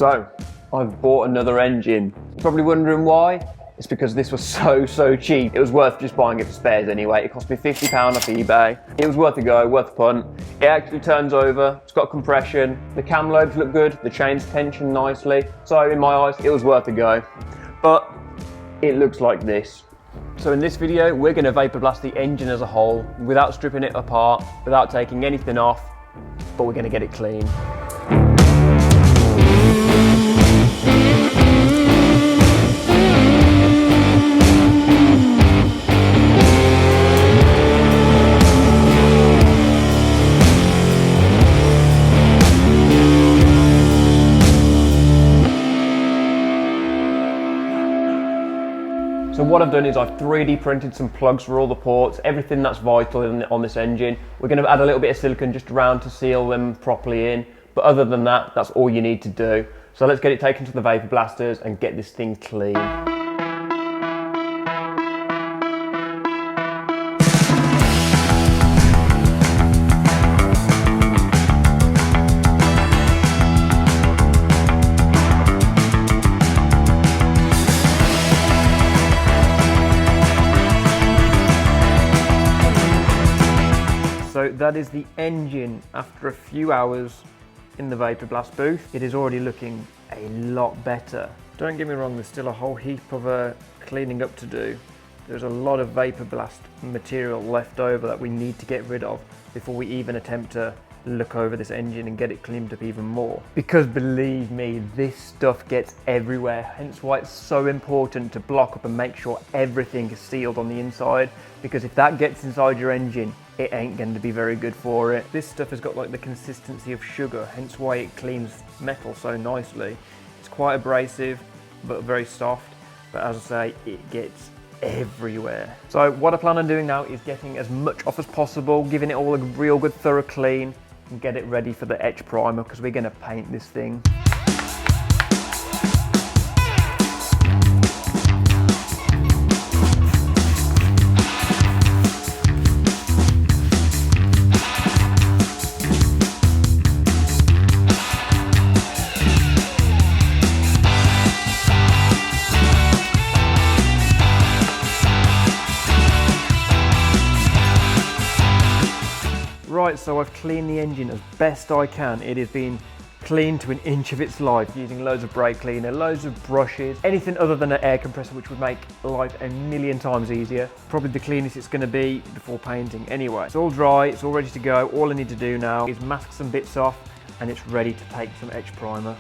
So, I've bought another engine. You're probably wondering why? It's because this was so cheap. It was worth just buying it for spares anyway. It cost me £50 off eBay. It was worth a go, worth a punt. It actually turns over, it's got compression, the cam lobes look good, the chain's tensioned nicely. So in my eyes, it was worth a go. But it looks like this. So in this video, we're gonna vapor blast the engine as a whole, without stripping it apart, without taking anything off, but we're gonna get it clean. So what I've done is I've 3D printed some plugs for all the ports, everything that's vital on this engine. We're going to add a little bit of silicone just around to seal them properly in. But other than that, that's all you need to do. So let's get it taken to the vapor blasters and get this thing clean. So that is the engine after a few hours in the vapor blast booth. It is already looking a lot better. Don't get me wrong, there's still a whole heap of cleaning up to do. There's a lot of vapor blast material left over that we need to get rid of before we even attempt to look over this engine and get it cleaned up even more. Because believe me, this stuff gets everywhere, hence why it's so important to block up and make sure everything is sealed on the inside, because if that gets inside your engine, it ain't going to be very good for it. This stuff has got like the consistency of sugar, hence why it cleans metal so nicely. It's quite abrasive, but very soft, but as I say, it gets everywhere. So what I plan on doing now is getting as much off as possible, giving it all a real good thorough clean, and get it ready for the etch primer, because we're going to paint this thing. Right, so I've cleaned the engine as best I can. It has been cleaned to an inch of its life using loads of brake cleaner, loads of brushes, anything other than an air compressor, which would make life a million times easier. Probably the cleanest it's going to be before painting anyway. It's all dry, it's all ready to go. All I need to do now is mask some bits off and it's ready to take some etch primer.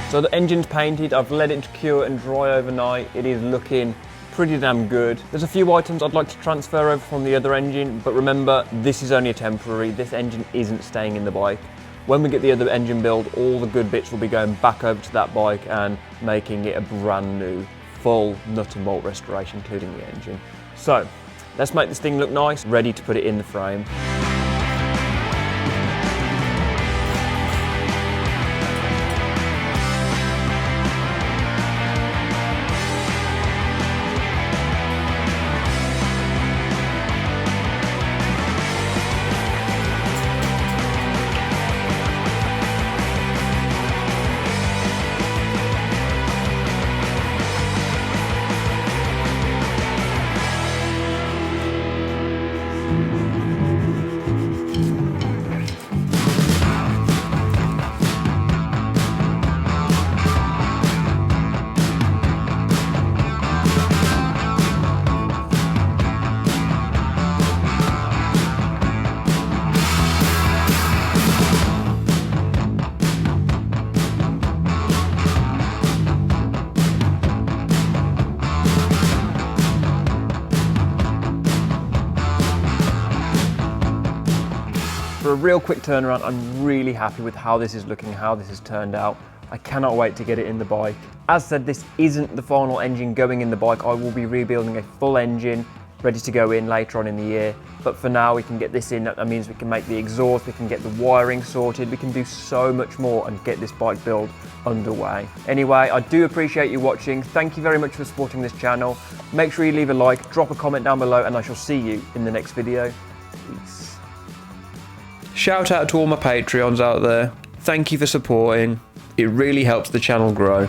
So the engine's painted, I've let it cure and dry overnight. It is looking pretty damn good. There's a few items I'd like to transfer over from the other engine, but remember, this is only a temporary. This engine isn't staying in the bike. When we get the other engine build, all the good bits will be going back over to that bike and making it a brand new, full nut and bolt restoration, including the engine. So, let's make this thing look nice, ready to put it in the frame. for a real quick turnaround, I'm really happy with how this is looking, how this has turned out. I cannot wait to get it in the bike. As said, this isn't the final engine going in the bike. I will be rebuilding a full engine ready to go in later on in the year. But for now, we can get this in. That means we can make the exhaust, we can get the wiring sorted, we can do so much more and get this bike build underway. Anyway, I do appreciate you watching. Thank you very much for supporting this channel. Make sure you leave a like, drop a comment down below, and I shall see you in the next video. Peace. Shout out to all my Patreons out there. Thank you for supporting. It really helps the channel grow.